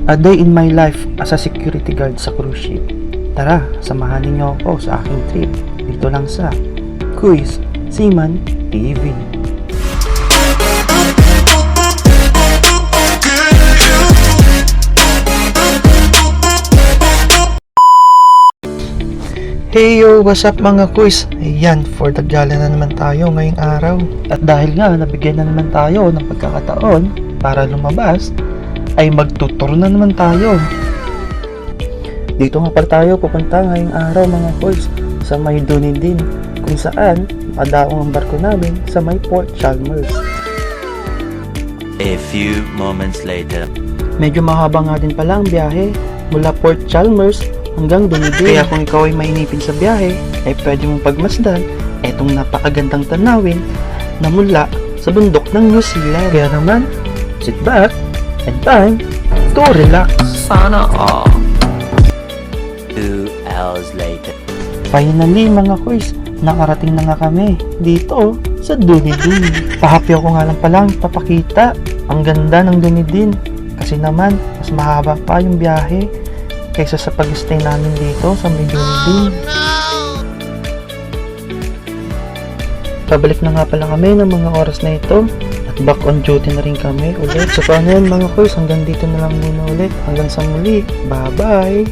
A day in my life as a security guard sa cruise ship. Tara, samahan niyo ako sa aking trip dito lang sa Kuis Seaman TV. Hey yo, what's up mga kuis? Ayan, for the gala na naman tayo ngayong araw. At dahil nga nabigyan na naman tayo ng pagkakataon para lumabas, ay magtuturo na naman tayo. Dito nga pala tayo pupunta ngayong araw mga kuis, sa may Dunedin, kung saan makadaong ang barko namin sa may Port Chalmers. A few moments later. Medyo mahaba nga din pala ang biyahe mula Port Chalmers hanggang Dunedin. Kaya kung ikaw ay mainipin sa biyahe, ay pwede mong pagmasdan etong napakagandang tanawin na mula sa bundok ng New Zealand. Kaya naman, sit back and time to relax. Sana all. 2 hours later. Finally mga kuis, nakarating na nga kami dito sa Dunedin. Pahappy ako nga lang palang papakita ang ganda ng Dunedin. Kasi naman, mas mahaba pa yung biyahe kaysa sa pag-stay namin dito sa may Dunedin. Pabalik na nga pala kami ng mga oras na ito at back on duty na rin kami ulit. So paano yan mga kuys, hanggang dito na lang muna ulit. Hanggang sa muli, bye bye!